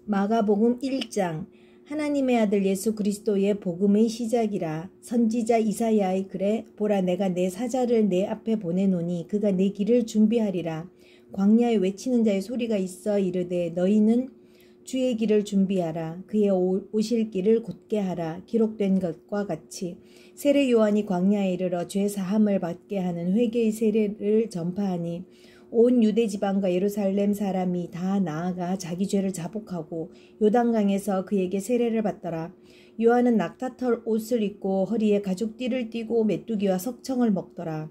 마가복음 1장. 하나님의 아들 예수 그리스도의 복음의 시작이라. 선지자 이사야의 글에 보라 내가 내 사자를 내 앞에 보내노니 그가 내 길을 준비하리라. 광야에 외치는 자의 소리가 있어 이르되 너희는 주의 길을 준비하라. 그의 오실 길을 곧게 하라. 기록된 것과 같이 세례 요한이 광야에 이르러 죄 사함을 받게 하는 회개의 세례를 전파하니 온 유대 지방과 예루살렘 사람이 다 나아가 자기 죄를 자복하고 요단강에서 그에게 세례를 받더라. 요한은 낙타털 옷을 입고 허리에 가죽띠를 띠고 메뚜기와 석청을 먹더라.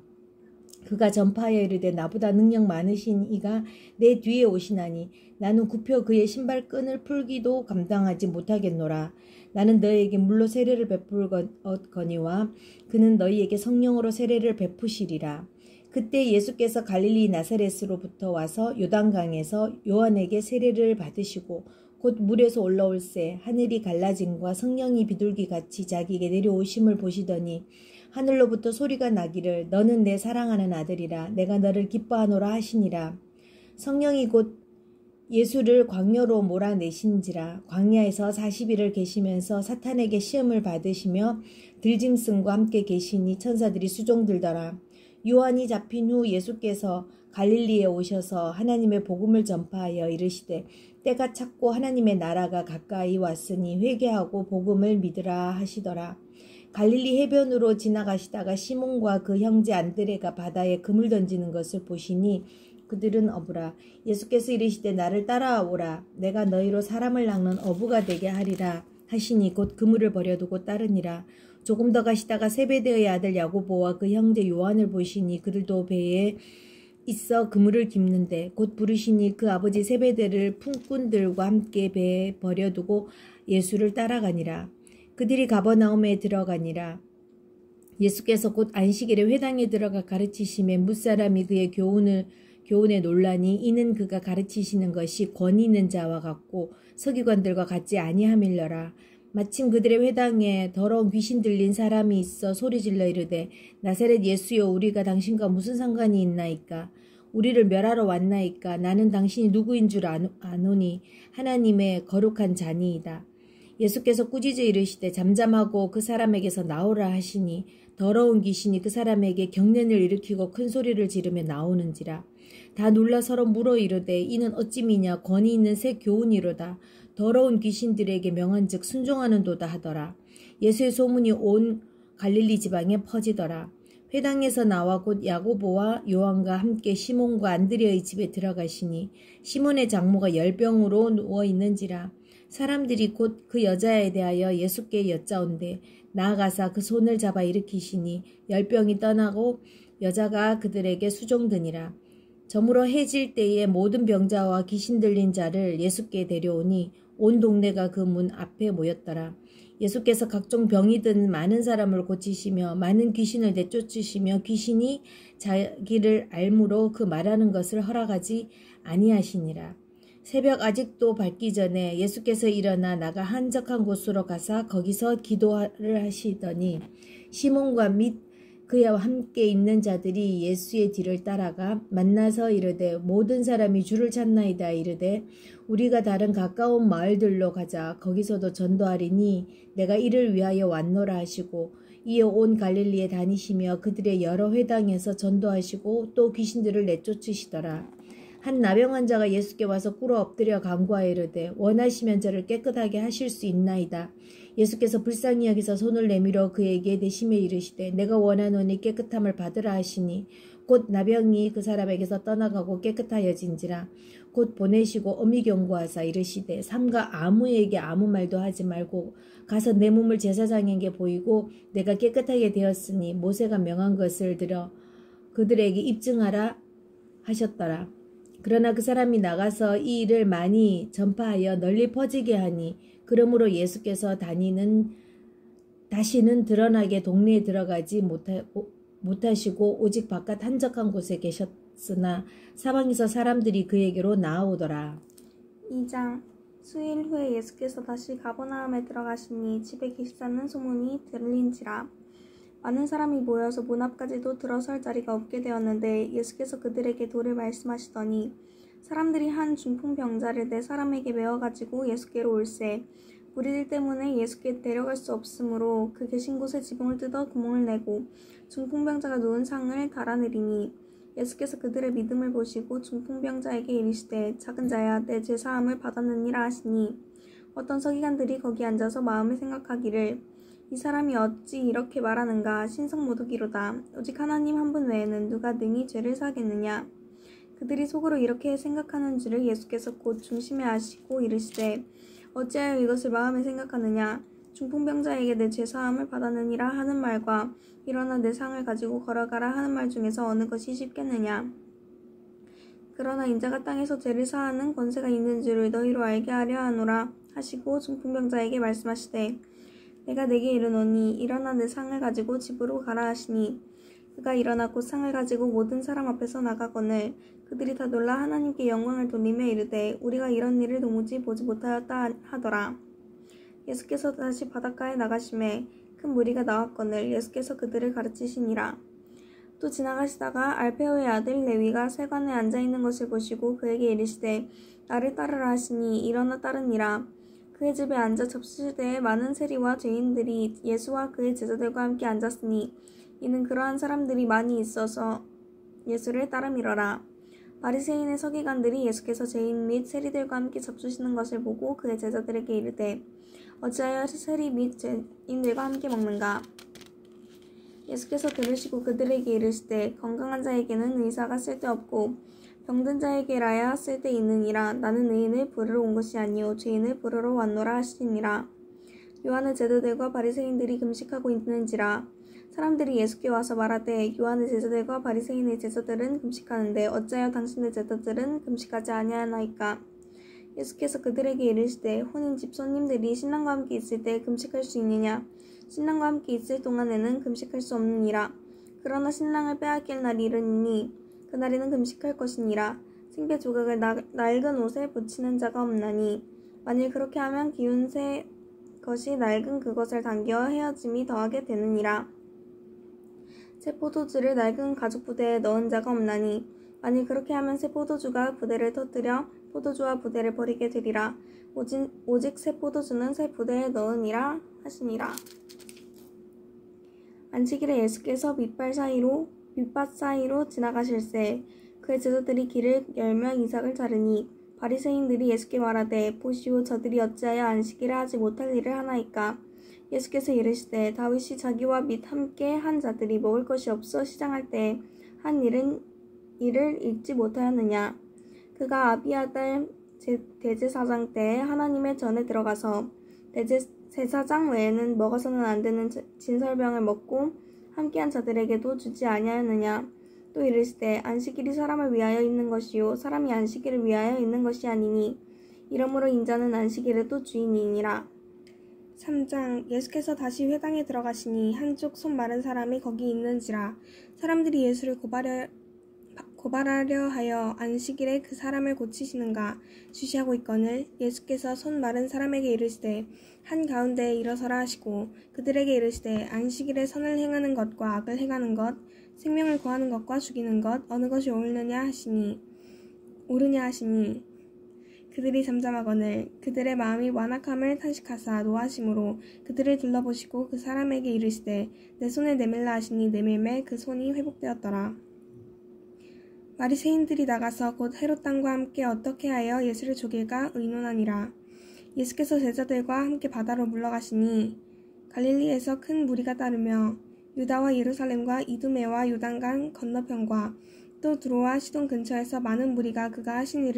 그가 전파하여 이르되 나보다 능력 많으신 이가 내 뒤에 오시나니 나는 굽혀 그의 신발끈을 풀기도 감당하지 못하겠노라. 나는 너희에게 물로 세례를 베풀거니와 그는 너희에게 성령으로 세례를 베푸시리라. 그때 예수께서 갈릴리 나사렛으로부터 와서 요단강에서 요한에게 세례를 받으시고 곧 물에서 올라올새 하늘이 갈라짐과 성령이 비둘기같이 자기에게 내려오심을 보시더니 하늘로부터 소리가 나기를 너는 내 사랑하는 아들이라 내가 너를 기뻐하노라 하시니라. 성령이 곧 예수를 광야로 몰아내신지라. 광야에서 40일을 계시면서 사탄에게 시험을 받으시며 들짐승과 함께 계시니 천사들이 수종들더라. 요한이 잡힌 후 예수께서 갈릴리에 오셔서 하나님의 복음을 전파하여 이르시되 때가 찼고 하나님의 나라가 가까이 왔으니 회개하고 복음을 믿으라 하시더라. 갈릴리 해변으로 지나가시다가 시몬과 그 형제 안드레가 바다에 그물 던지는 것을 보시니 그들은 어부라. 예수께서 이르시되 나를 따라오라. 내가 너희로 사람을 낚는 어부가 되게 하리라 하시니 곧 그물을 버려두고 따르니라. 조금 더 가시다가 세베대의 아들 야고보와 그 형제 요한을 보시니 그들도 배에 있어 그물을 깁는데 곧 부르시니 그 아버지 세베대를 품꾼들과 함께 배에 버려두고 예수를 따라가니라. 그들이 가버나움에 들어가니라. 예수께서 곧 안식일에 회당에 들어가 가르치심에 뭇사람이 그의 교훈에 논라니 이는 그가 가르치시는 것이 권위 있는 자와 같고 서기관들과 같지 아니함일러라. 마침 그들의 회당에 더러운 귀신 들린 사람이 있어 소리질러 이르되 나사렛 예수여 우리가 당신과 무슨 상관이 있나이까. 우리를 멸하러 왔나이까. 나는 당신이 누구인 줄 아노니 하나님의 거룩한 자니이다. 예수께서 꾸짖어 이르시되 잠잠하고 그 사람에게서 나오라 하시니 더러운 귀신이 그 사람에게 경련을 일으키고 큰 소리를 지르며 나오는지라. 다 놀라 서로 물어 이르되 이는 어찌 미냐. 권위 있는 새 교훈이로다. 더러운 귀신들에게 명한즉 순종하는도다 하더라. 예수의 소문이 온 갈릴리 지방에 퍼지더라. 회당에서 나와 곧 야고보와 요한과 함께 시몬과 안드레의 집에 들어가시니 시몬의 장모가 열병으로 누워 있는지라. 사람들이 곧 그 여자에 대하여 예수께 여짜온대 나아가사 그 손을 잡아 일으키시니 열병이 떠나고 여자가 그들에게 수종드니라. 저물어 해질 때에 모든 병자와 귀신 들린 자를 예수께 데려오니 온 동네가 그 문 앞에 모였더라. 예수께서 각종 병이 든 많은 사람을 고치시며 많은 귀신을 내쫓으시며 귀신이 자기를 알므로 그 말하는 것을 허락하지 아니하시니라. 새벽 아직도 밝기 전에 예수께서 일어나 나가 한적한 곳으로 가사 거기서 기도를 하시더니 시몬과 및 그와 함께 있는 자들이 예수의 뒤를 따라가 만나서 이르되 모든 사람이 주를 찾나이다. 이르되 우리가 다른 가까운 마을들로 가자. 거기서도 전도하리니 내가 이를 위하여 왔노라 하시고 이에 온 갈릴리에 다니시며 그들의 여러 회당에서 전도하시고 또 귀신들을 내쫓으시더라. 한 나병 환자가 예수께 와서 꿇어 엎드려 간구하여 이르되 원하시면 저를 깨끗하게 하실 수 있나이다. 예수께서 불쌍히 여기서 손을 내밀어 그에게 대심에 이르시되 내가 원하노니 깨끗함을 받으라 하시니 곧 나병이 그 사람에게서 떠나가고 깨끗하여진지라. 곧 보내시고 엄히 경고하사 이르시되 삼가 아무에게 아무 말도 하지 말고 가서 내 몸을 제사장에게 보이고 내가 깨끗하게 되었으니 모세가 명한 것을 들어 그들에게 입증하라 하셨더라. 그러나 그 사람이 나가서 이 일을 많이 전파하여 널리 퍼지게 하니 그러므로 예수께서 다시는 드러나게 동네에 들어가지 못하시고 오직 바깥 한적한 곳에 계셨으나 사방에서 사람들이 그에게로 나아오더라. 2장. 수일 후에 예수께서 다시 가버나움에 들어가시니 집에 계시다는 소문이 들린지라. 많은 사람이 모여서 문 앞까지도 들어설 자리가 없게 되었는데 예수께서 그들에게 도를 말씀하시더니 사람들이 한 중풍병자를 네 사람에게 메어가지고 예수께로 올세 무리들 때문에 예수께 데려갈 수 없으므로 그 계신 곳에 지붕을 뜯어 구멍을 내고 중풍병자가 누운 상을 달아내리니 예수께서 그들의 믿음을 보시고 중풍병자에게 이르시되 작은 자야 내 죄사함을 받았느니라 하시니 어떤 서기관들이 거기 앉아서 마음에 생각하기를 이 사람이 어찌 이렇게 말하는가 신성모독이로다 오직 하나님 한 분 외에는 누가 능히 죄를 사하겠느냐 그들이 속으로 이렇게 생각하는 줄을 예수께서 곧 중심에 아시고 이르시되 어찌하여 이것을 마음에 생각하느냐 중풍병자에게 내 죄사함을 받았느니라 하는 말과 일어나 내 상을 가지고 걸어가라 하는 말 중에서 어느 것이 쉽겠느냐 그러나 인자가 땅에서 죄를 사하는 권세가 있는 줄을 너희로 알게 하려 하노라 하시고 중풍병자에게 말씀하시되 내가 네게 이르노니 일어나 내 상을 가지고 집으로 가라 하시니 그가 일어나 곧 상을 가지고 모든 사람 앞에서 나가거늘 그들이 다 놀라 하나님께 영광을 돌리며 이르되 우리가 이런 일을 도무지 보지 못하였다 하더라. 예수께서 다시 바닷가에 나가심에 큰 무리가 나왔거늘 예수께서 그들을 가르치시니라. 또 지나가시다가 알페오의 아들 레위가 세관에 앉아있는 것을 보시고 그에게 이르시되 나를 따르라 하시니 일어나 따르니라. 그의 집에 앉아 접수시대에 많은 세리와 죄인들이 예수와 그의 제자들과 함께 앉았으니 이는 그러한 사람들이 많이 있어서 예수를 따름이러라. 바리새인의 서기관들이 예수께서 죄인 및 세리들과 함께 접수시는 것을 보고 그의 제자들에게 이르되 어찌하여 세리 및 죄인들과 함께 먹는가? 예수께서 들으시고 그들에게 이르시되 건강한 자에게는 의사가 쓸데없고 병든 자에게라야 쓸데있느니라. 나는 의인을 부르러 온 것이 아니요 죄인을 부르러 왔노라 하시니라. 요한의 제자들과 바리새인들이 금식하고 있는지라. 사람들이 예수께 와서 말하되 요한의 제자들과 바리새인의 제자들은 금식하는데 어찌하여 당신의 제자들은 금식하지 아니하나이까? 예수께서 그들에게 이르시되 혼인집 손님들이 신랑과 함께 있을 때 금식할 수 있느냐? 신랑과 함께 있을 동안에는 금식할 수 없느니라. 그러나 신랑을 빼앗길 날이 이르니 그날에는 금식할 것이니라. 생배 조각을 낡은 옷에 붙이는 자가 없나니 만일 그렇게 하면 기운 새 것이 낡은 그것을 당겨 헤어짐이 더하게 되느니라. 새 포도주를 낡은 가죽 부대에 넣은 자가 없나니 만일 그렇게 하면 새 포도주가 부대를 터뜨려 포도주와 부대를 버리게 되리라. 오직 새 포도주는 새 부대에 넣으니라 하시니라. 안식일에 예수께서 밑밭 사이로 지나가실새 그의 제자들이 길을 열며 이삭을 자르니 바리새인들이 예수께 말하되 보시오 저들이 어찌하여 안식일에 하지 못할 일을 하나이까? 예수께서 이르시되 다윗이 자기와 및 함께 한 자들이 먹을 것이 없어 시장할 때 한 일을 읽지 못하였느냐? 그가 아비아달 대제사장 때에 하나님의 전에 들어가서 대제사장 외에는 먹어서는 안 되는 진설병을 먹고 함께한 자들에게도 주지 아니하였느냐? 또 이르시되 안식일이 사람을 위하여 있는 것이요 사람이 안식일을 위하여 있는 것이 아니니 이러므로 인자는 안식일에도 주인이니라. 3장 예수께서 다시 회당에 들어가시니 한쪽 손 마른 사람이 거기 있는지라. 사람들이 예수를 고발하려 하여 안식일에 그 사람을 고치시는가 주시하고 있거늘 예수께서 손 마른 사람에게 이르시되 한가운데에 일어서라 하시고 그들에게 이르시되 안식일에 선을 행하는 것과 악을 행하는 것 생명을 구하는 것과 죽이는 것 어느 것이 옳으냐 하시니 그들이 잠잠하거늘 그들의 마음이 완악함을 탄식하사 노하심으로 그들을 둘러보시고 그 사람에게 이르시되 내 손을 내밀라 하시니 내밀매 그 손이 회복되었더라. 바리새인들이 나가서 곧 헤롯 당과 함께 어떻게 하여 예수를 죽일까 의논하니라. 예수께서 제자들과 함께 바다로 물러가시니 갈릴리에서 큰 무리가 따르며 유다와 예루살렘과 이두메와 요단강 건너편과 또 두로와 시돈 근처에서 많은 무리가 그가 하신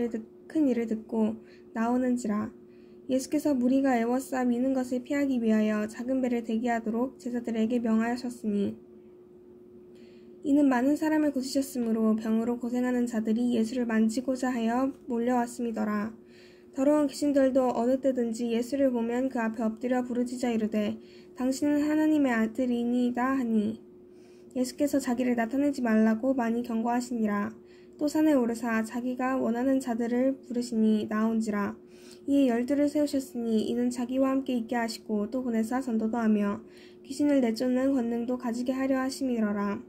큰 일을 듣고 나오는지라. 예수께서 무리가 애워싸 미는 것을 피하기 위하여 작은 배를 대기하도록 제자들에게 명하셨으니 이는 많은 사람을 고치셨으므로 병으로 고생하는 자들이 예수를 만지고자 하여 몰려왔음이더라. 더러운 귀신들도 어느 때든지 예수를 보면 그 앞에 엎드려 부르짖어 이르되 당신은 하나님의 아들이니이다 하니 예수께서 자기를 나타내지 말라고 많이 경고하시니라. 또 산에 오르사 자기가 원하는 자들을 부르시니 나온지라. 이에 12를 세우셨으니 이는 자기와 함께 있게 하시고 또 보내사 전도도 하며 귀신을 내쫓는 권능도 가지게 하려 하심이러라.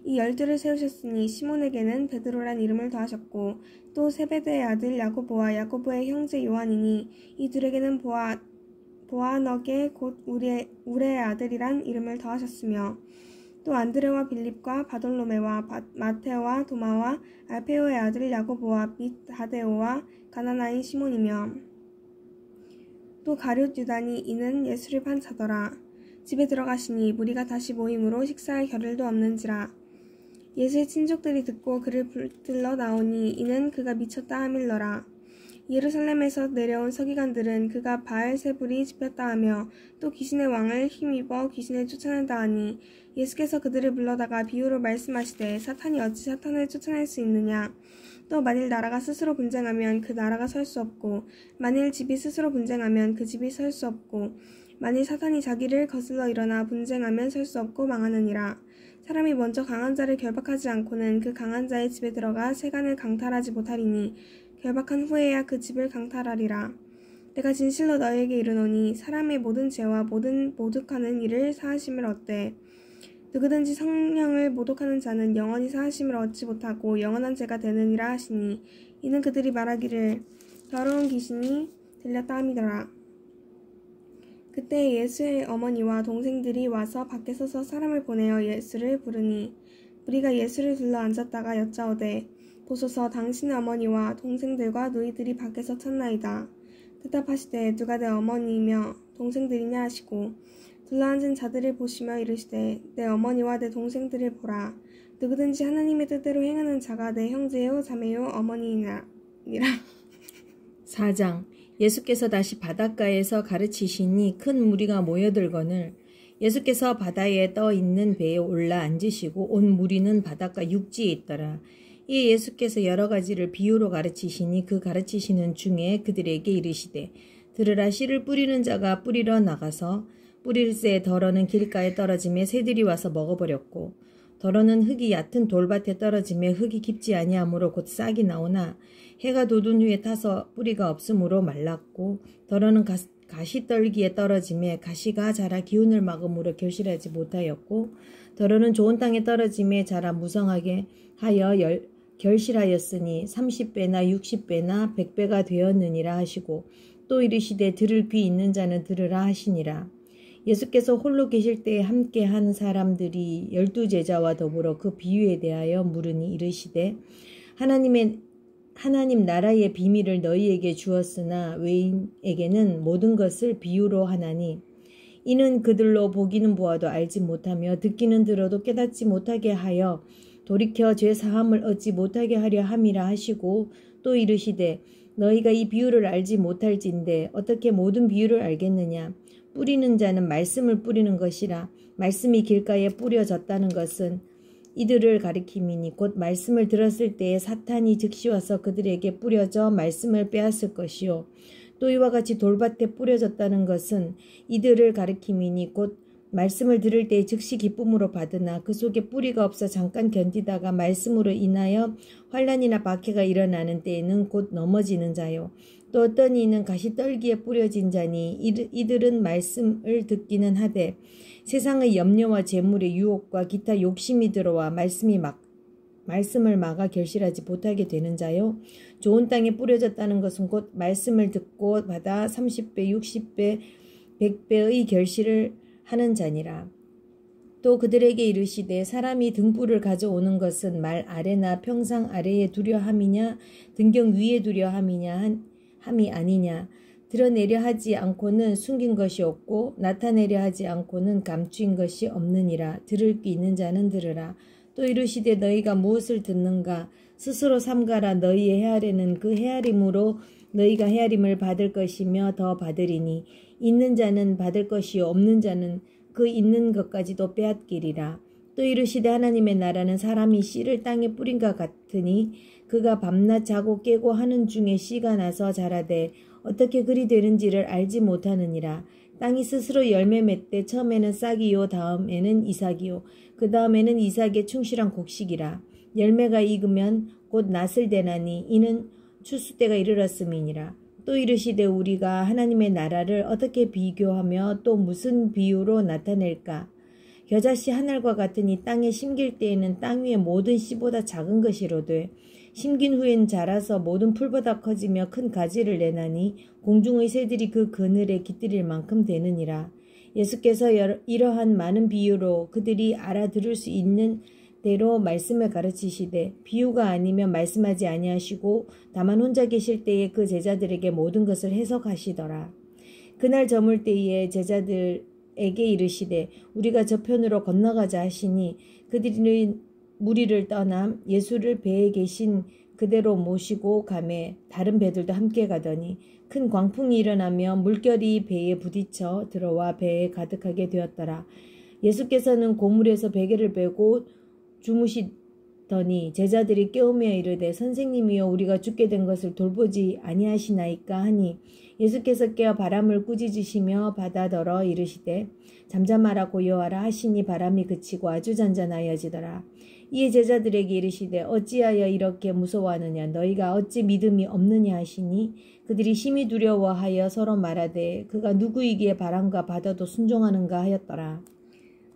이 12를 세우셨으니 시몬에게는 베드로란 이름을 더하셨고 또 세베대의 아들 야고보와 야고보의 형제 요한이니 이 둘에게는 보아너게 곧 우레의 아들이란 이름을 더하셨으며 또 안드레와 빌립과 바돌로메와 마테오와 도마와 알페오의 아들 야고보와 및 다데오와 가나나인 시몬이며 또 가룟 유다니 이는 예수를 판 자더라. 집에 들어가시니 무리가 다시 모임으로 식사할 겨를도 없는지라. 예수의 친족들이 듣고 그를 붙들러 나오니 이는 그가 미쳤다 하밀러라. 예루살렘에서 내려온 서기관들은 그가 바알세불이 집혔다 하며 또 귀신의 왕을 힘입어 귀신을 쫓아낸다 하니 예수께서 그들을 불러다가 비유로 말씀하시되 사탄이 어찌 사탄을 쫓아낼 수 있느냐. 또 만일 나라가 스스로 분쟁하면 그 나라가 설 수 없고 만일 집이 스스로 분쟁하면 그 집이 설 수 없고 만일 사탄이 자기를 거슬러 일어나 분쟁하면 설 수 없고 망하느니라. 사람이 먼저 강한 자를 결박하지 않고는 그 강한 자의 집에 들어가 세간을 강탈하지 못하리니 결박한 후에야 그 집을 강탈하리라. 내가 진실로 너희에게 이르노니 사람의 모든 죄와 모든 모독하는 일을 사하심을 얻되 누구든지 성령을 모독하는 자는 영원히 사하심을 얻지 못하고 영원한 죄가 되느니라 하시니 이는 그들이 말하기를 더러운 귀신이 들렸다 함이더라. 그때 예수의 어머니와 동생들이 와서 밖에 서서 사람을 보내어 예수를 부르니 우리가 예수를 둘러 앉았다가 여짜오되 보소서 당신의 어머니와 동생들과 너희들이 밖에서 찾나이다. 대답하시되 누가 내 어머니이며 동생들이냐 하시고 둘러앉은 자들을 보시며 이르시되 내 어머니와 내 동생들을 보라. 누구든지 하나님의 뜻대로 행하는 자가 내 형제요 자매요 어머니이니라. 4장. 예수께서 다시 바닷가에서 가르치시니 큰 무리가 모여들거늘 예수께서 바다에 떠 있는 배에 올라 앉으시고 온 무리는 바닷가 육지에 있더라. 이에 예수께서 여러 가지를 비유로 가르치시니 그 가르치시는 중에 그들에게 이르시되 들으라. 씨를 뿌리는 자가 뿌리러 나가서 뿌릴새 덜어는 길가에 떨어짐에 새들이 와서 먹어버렸고 덜어는 흙이 얕은 돌밭에 떨어짐에 흙이 깊지 아니하므로 곧 싹이 나오나 해가 돋은 후에 타서 뿌리가 없으므로 말랐고 덜어는 가시떨기에 떨어짐에 가시가 자라 기운을 막음으로 결실하지 못하였고 덜어는 좋은 땅에 떨어짐에 자라 무성하게 하여 결실하였으니 30배나 60배나 100배가 되었느니라 하시고 또 이르시되 들을 귀 있는 자는 들으라 하시니라. 예수께서 홀로 계실 때에 함께 한 사람들이 12제자와 더불어 그 비유에 대하여 물으니 이르시되 하나님 나라의 비밀을 너희에게 주었으나 외인에게는 모든 것을 비유로 하나니 이는 그들로 보기는 보아도 알지 못하며 듣기는 들어도 깨닫지 못하게 하여 돌이켜 죄 사함을 얻지 못하게 하려 함이라 하시고 또 이르시되 너희가 이 비유를 알지 못할진대 어떻게 모든 비유를 알겠느냐. 뿌리는 자는 말씀을 뿌리는 것이라. 말씀이 길가에 뿌려졌다는 것은 이들을 가리킴이니 곧 말씀을 들었을 때에 사탄이 즉시 와서 그들에게 뿌려져 말씀을 빼앗을 것이요. 또 이와 같이 돌밭에 뿌려졌다는 것은 이들을 가리킴이니 곧 말씀을 들을 때에 즉시 기쁨으로 받으나 그 속에 뿌리가 없어 잠깐 견디다가 말씀으로 인하여 환난이나 박해가 일어나는 때에는 곧 넘어지는 자요. 또 어떤 이는 가시떨기에 뿌려진 자니 이들은 말씀을 듣기는 하되 세상의 염려와 재물의 유혹과 기타 욕심이 들어와 말씀을 막아 결실하지 못하게 되는 자요. 좋은 땅에 뿌려졌다는 것은 곧 말씀을 듣고 받아 30배, 60배, 100배의 결실을 하는 자니라. 또 그들에게 이르시되 사람이 등불을 가져오는 것은 말 아래나 평상 아래에 두려 함이냐 등경 위에 두려 함이 아니냐. 드러내려 하지 않고는 숨긴 것이 없고 나타내려 하지 않고는 감추인 것이 없느니라. 들을 귀 있는 자는 들으라. 또 이르시되 너희가 무엇을 듣는가 스스로 삼가라. 너희의 헤아리는 그 헤아림으로 너희가 헤아림을 받을 것이며 더 받으리니 있는 자는 받을 것이요 없는 자는 그 있는 것까지도 빼앗기리라. 또 이르시되 하나님의 나라는 사람이 씨를 땅에 뿌린 것 같으니 그가 밤낮 자고 깨고 하는 중에 씨가 나서 자라되 어떻게 그리 되는지를 알지 못하느니라. 땅이 스스로 열매 맺되 처음에는 싹이요 다음에는 이삭이요 그 다음에는 이삭의 충실한 곡식이라. 열매가 익으면 곧 낫을 대나니 이는 추수 때가 이르렀음이니라. 또 이르시되 우리가 하나님의 나라를 어떻게 비교하며 또 무슨 비유로 나타낼까. 겨자씨 한 알과 같으니 땅에 심길 때에는 땅 위의 모든 씨보다 작은 것이로되 심긴 후엔 자라서 모든 풀보다 커지며 큰 가지를 내나니 공중의 새들이 그 그늘에 깃들일 만큼 되느니라. 예수께서 이러한 많은 비유로 그들이 알아들을 수 있는 대로 말씀을 가르치시되 비유가 아니면 말씀하지 아니하시고 다만 혼자 계실 때에 그 제자들에게 모든 것을 해석하시더라. 그날 저물 때에 제자들에게 이르시되 우리가 저편으로 건너가자 하시니 그들이 무리를 떠나 예수를 배에 계신 그대로 모시고 가매 다른 배들도 함께 가더니 큰 광풍이 일어나며 물결이 배에 부딪혀 들어와 배에 가득하게 되었더라. 예수께서는 고물에서 베개를 베고 주무시더니 제자들이 깨우며 이르되 선생님이여 우리가 죽게 된 것을 돌보지 아니하시나이까 하니 예수께서 깨어 바람을 꾸짖으시며 바다더러 이르시되 잠잠하라 고요하라 하시니 바람이 그치고 아주 잔잔하여지더라. 이에 제자들에게 이르시되 어찌하여 이렇게 무서워하느냐 너희가 어찌 믿음이 없느냐 하시니 그들이 심히 두려워하여 서로 말하되 그가 누구이기에 바람과 바다도 순종하는가 하였더라.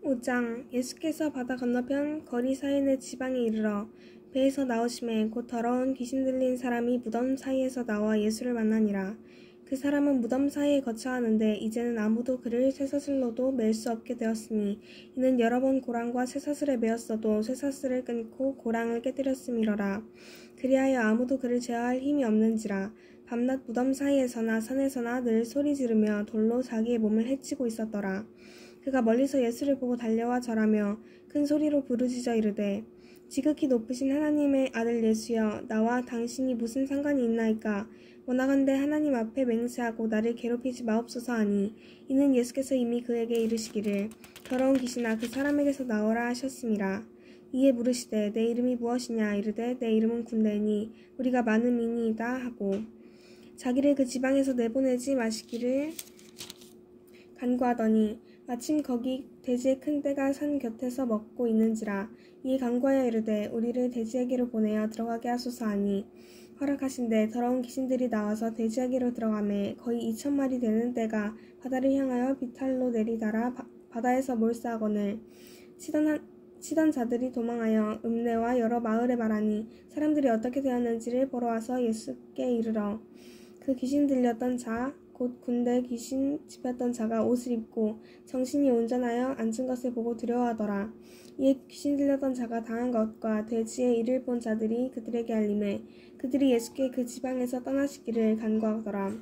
5장 예수께서 바다 건너편 거리 사인의 지방에 이르러 배에서 나오심에 곧 더러운 귀신 들린 사람이 무덤 사이에서 나와 예수를 만나니라. 그 사람은 무덤 사이에 거처하는데 이제는 아무도 그를 쇠사슬로도 맬 수 없게 되었으니 이는 여러 번 고랑과 쇠사슬에 매었어도 쇠사슬을 끊고 고랑을 깨뜨렸음이러라. 그리하여 아무도 그를 제어할 힘이 없는지라. 밤낮 무덤 사이에서나 산에서나 늘 소리 지르며 돌로 자기의 몸을 해치고 있었더라. 그가 멀리서 예수를 보고 달려와 절하며 큰 소리로 부르짖어 이르되 지극히 높으신 하나님의 아들 예수여 나와 당신이 무슨 상관이 있나이까. 원하건대 하나님 앞에 맹세하고 나를 괴롭히지 마옵소서 하니 이는 예수께서 이미 그에게 이르시기를 더러운 귀신아 그 사람에게서 나오라 하셨음이라. 이에 물으시되 내 이름이 무엇이냐. 이르되 내 이름은 군대니 우리가 많은 민이이다 하고 자기를 그 지방에서 내보내지 마시기를 간구하더니 마침 거기 돼지의 큰 떼가 산 곁에서 먹고 있는지라. 이에 간구하여 이르되 우리를 돼지에게로 보내어 들어가게 하소서 하니 허락하신대 더러운 귀신들이 나와서 돼지에게로 들어가매 거의 2,000마리 되는 떼가 바다를 향하여 비탈로 내리달아 바다에서 몰사하거늘 치던 자들이 도망하여 읍내와 여러 마을에 말하니 사람들이 어떻게 되었는지를 보러 와서 예수께 이르러 그 귀신 들렸던 자 곧 군대 귀신 집혔던 자가 옷을 입고 정신이 온전하여 앉은 것을 보고 두려워하더라. 이에 귀신 들렸던 자가 당한 것과 돼지의 일을 본 자들이 그들에게 알림해 그들이 예수께 그 지방에서 떠나시기를 간구하더라.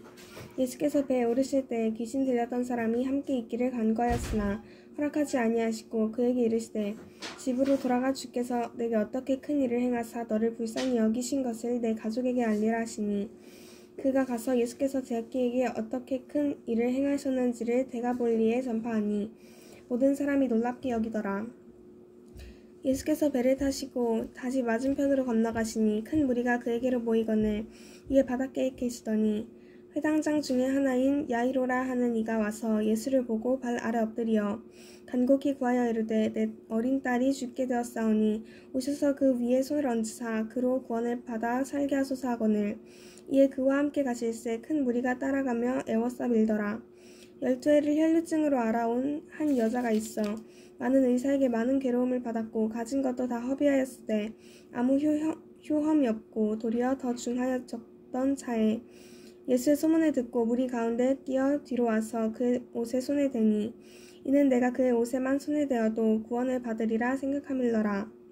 예수께서 배에 오르실 때 귀신 들렸던 사람이 함께 있기를 간구하였으나 허락하지 아니하시고 그에게 이르시되 집으로 돌아가 주께서 내게 어떻게 큰 일을 행하사 너를 불쌍히 여기신 것을 내 가족에게 알리라 하시니 그가 가서 예수께서 자기에게 어떻게 큰 일을 행하셨는지를 데가볼리에 전파하니 모든 사람이 놀랍게 여기더라. 예수께서 배를 타시고 다시 맞은편으로 건너가시니 큰 무리가 그에게로 모이거늘 이에 바닷가에 계시더니 회당장 중에 하나인 야이로라 하는 이가 와서 예수를 보고 발 아래 엎드리어 간곡히 구하여 이르되 내 어린 딸이 죽게 되었사오니 오셔서 그 위에 손을 얹으사 그로 구원을 받아 살게 하소서 하거늘 이에 그와 함께 가실새 큰 무리가 따라가며 애워싸 밀더라. 12해를 혈루증으로 알아온 한 여자가 있어 많은 의사에게 많은 괴로움을 받았고 가진 것도 다 허비하였을 때 아무 효험이 없고 도리어 더 중하였던 차에 예수의 소문을 듣고 무리 가운데 뛰어 뒤로 와서 그의 옷에 손을 대니 이는 내가 그의 옷에만 손을 대어도 구원을 받으리라 생각함일러라.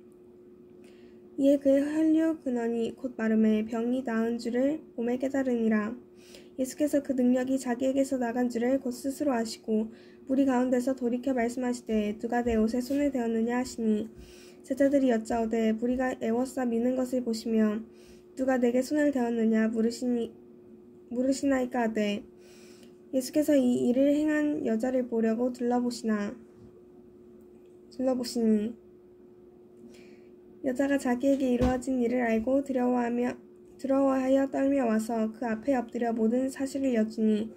이에 그의 혈류 근원이 곧 마름에 병이 나은 줄을 몸에 깨달으니라. 예수께서 그 능력이 자기에게서 나간 줄을 곧 스스로 아시고 무리 가운데서 돌이켜 말씀하시되 누가 내 옷에 손을 대었느냐 하시니 제자들이 여짜오되 무리가 애워싸 미는 것을 보시며 누가 내게 손을 대었느냐 물으시나이까 하되 예수께서 이 일을 행한 여자를 보려고 둘러보시니 여자가 자기에게 이루어진 일을 알고 두려워하여 떨며 와서 그 앞에 엎드려 모든 사실을 여쭈니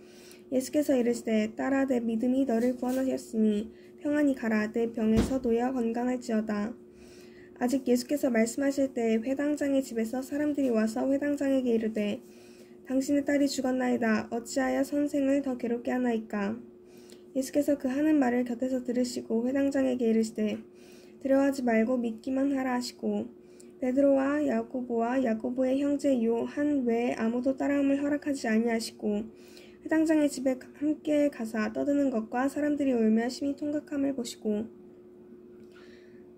예수께서 이르시되 딸아 내 믿음이 너를 구원하였으니 평안히 가라 내 병에서 놓여 건강할지어다. 아직 예수께서 말씀하실 때 회당장의 집에서 사람들이 와서 회당장에게 이르되 당신의 딸이 죽었나이다. 어찌하여 선생을 더 괴롭게 하나이까. 예수께서 그 하는 말을 곁에서 들으시고 회당장에게 이르시되 두려워하지 말고 믿기만 하라 하시고 베드로와 야고보의 형제 요한 외에 아무도 따라옴을 허락하지 아니하시고 회당장의 집에 함께 가사 떠드는 것과 사람들이 울며 심히 통곡함을 보시고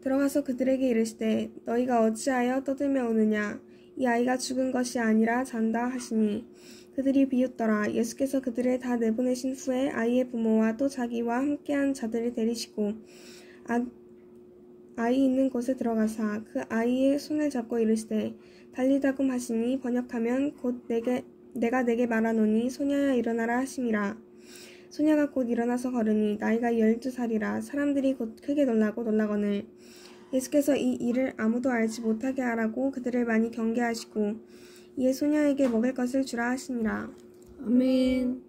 들어가서 그들에게 이르시되 너희가 어찌하여 떠들며 우느냐 이 아이가 죽은 것이 아니라 잔다 하시니 그들이 비웃더라. 예수께서 그들을 다 내보내신 후에 아이의 부모와 또 자기와 함께한 자들을 데리시고 아이 있는 곳에 들어가사 그 아이의 손을 잡고 이르시되 달리다금 하시니 번역하면 곧 내가 내게 말하노니 소녀야 일어나라 하심이라. 소녀가 곧 일어나서 걸으니 나이가 12살이라 사람들이 곧 크게 놀라거늘 예수께서 이 일을 아무도 알지 못하게 하라고 그들을 많이 경계하시고 이에 소녀에게 먹을 것을 주라 하시니라. 아멘.